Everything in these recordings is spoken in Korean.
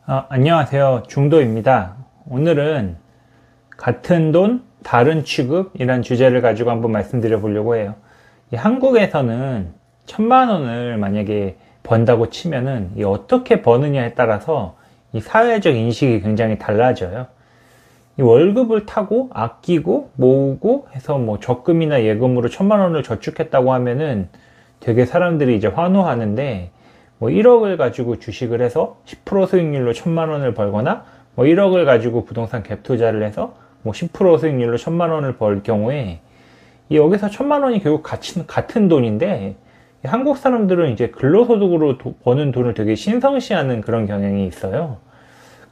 안녕하세요. 중도입니다. 오늘은 같은 돈, 다른 취급이란 주제를 가지고 한번 말씀드려 보려고 해요. 한국에서는 1,000만 원을 만약에 번다고 치면은 어떻게 버느냐에 따라서 이 사회적 인식이 굉장히 달라져요. 이 월급을 타고 아끼고 모으고 해서 뭐 적금이나 예금으로 1,000만 원을 저축했다고 하면은 되게 사람들이 이제 환호하는데, 뭐 1억을 가지고 주식을 해서 10% 수익률로 1,000만 원을 벌거나, 뭐 1억을 가지고 부동산 갭 투자를 해서 뭐 10% 수익률로 1,000만 원을 벌 경우에 여기서 1,000만 원이 결국 같은 돈인데, 한국 사람들은 이제 근로소득으로 버는 돈을 되게 신성시하는 그런 경향이 있어요.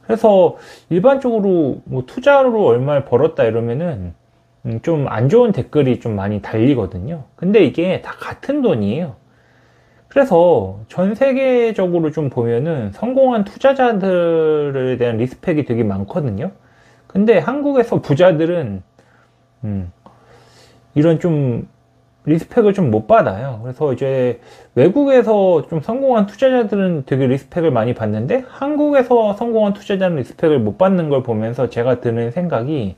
그래서 일반적으로 뭐 투자로 얼마를 벌었다 이러면은 좀 안 좋은 댓글이 좀 많이 달리거든요. 근데 이게 다 같은 돈이에요. 그래서 전 세계적으로 좀 보면은 성공한 투자자들에 대한 리스펙이 되게 많거든요. 근데 한국에서 부자들은 이런 좀 리스펙을 좀 못 받아요. 그래서 이제 외국에서 좀 성공한 투자자들은 되게 리스펙을 많이 받는데, 한국에서 성공한 투자자는 리스펙을 못 받는 걸 보면서 제가 드는 생각이,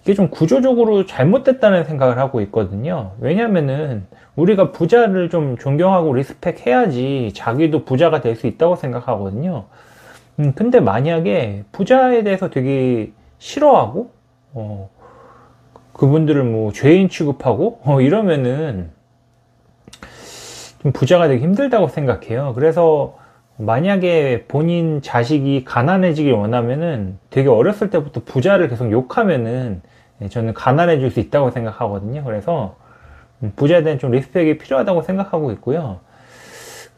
이게 좀 구조적으로 잘못됐다는 생각을 하고 있거든요. 왜냐면은 우리가 부자를 좀 존경하고 리스펙 해야지 자기도 부자가 될 수 있다고 생각하거든요. 근데 만약에 부자에 대해서 되게 싫어하고, 그분들을 뭐 죄인 취급하고, 이러면은 좀 부자가 되기 힘들다고 생각해요. 그래서 만약에 본인 자식이 가난해지길 원하면은 되게 어렸을 때부터 부자를 계속 욕하면은 저는 가난해질 수 있다고 생각하거든요. 그래서 부자에 대한 좀 리스펙이 필요하다고 생각하고 있고요.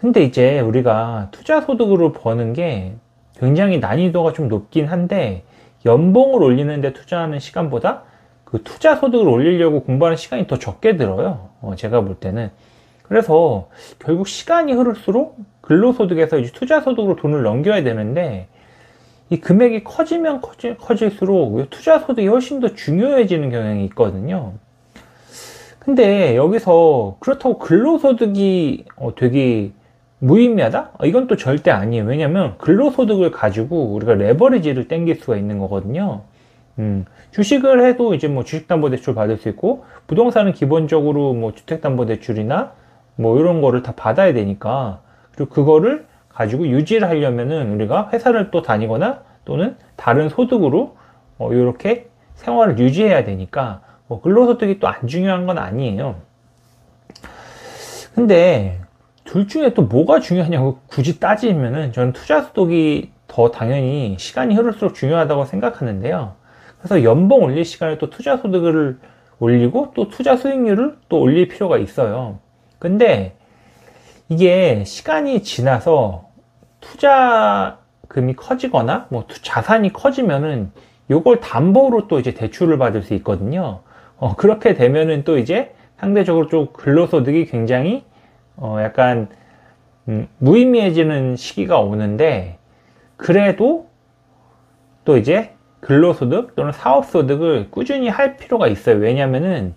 근데 이제 우리가 투자 소득으로 버는 게 굉장히 난이도가 좀 높긴 한데, 연봉을 올리는데 투자하는 시간보다 그 투자 소득을 올리려고 공부하는 시간이 더 적게 들어요. 제가 볼 때는. 그래서 결국 시간이 흐를수록 근로소득에서 이제 투자소득으로 돈을 넘겨야 되는데, 이 금액이 커지면 커질수록 투자소득이 훨씬 더 중요해지는 경향이 있거든요. 근데 여기서 그렇다고 근로소득이 되게 무의미하다? 이건 또 절대 아니에요. 왜냐면 근로소득을 가지고 우리가 레버리지를 땡길 수가 있는 거거든요. 주식을 해도 이제 뭐 주식담보대출 받을 수 있고, 부동산은 기본적으로 뭐 주택담보대출이나 뭐 이런 거를 다 받아야 되니까, 그리고 그거를 가지고 유지를 하려면은 우리가 회사를 또 다니거나 또는 다른 소득으로 이렇게 생활을 유지해야 되니까, 근로소득이 또 안 중요한 건 아니에요. 근데 둘 중에 또 뭐가 중요하냐고 굳이 따지면은 저는 투자소득이 더 당연히 시간이 흐를수록 중요하다고 생각하는데요. 그래서 연봉 올릴 시간에 또 투자소득을 올리고 또 투자 수익률을 또 올릴 필요가 있어요. 근데 이게 시간이 지나서 투자금이 커지거나 뭐 자산이 커지면은 요걸 담보로 또 이제 대출을 받을 수 있거든요. 그렇게 되면은 또 이제 상대적으로 좀 근로소득이 굉장히 약간 무의미해지는 시기가 오는데, 그래도 또 이제 근로소득 또는 사업소득을 꾸준히 할 필요가 있어요. 왜냐면은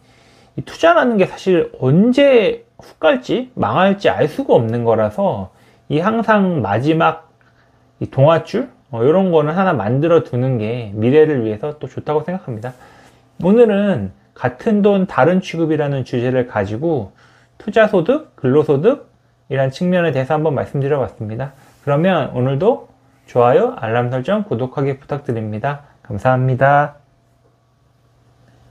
이 투자라는 게 사실 언제 훅 갈지 망할지 알 수가 없는 거라서, 이 항상 마지막 이 동아줄 이런 거는 하나 만들어 두는 게 미래를 위해서 또 좋다고 생각합니다. 오늘은 같은 돈 다른 취급이라는 주제를 가지고 투자소득, 근로소득이란 측면에 대해서 한번 말씀드려 봤습니다. 그러면 오늘도 좋아요, 알람 설정, 구독하기 부탁드립니다. 감사합니다.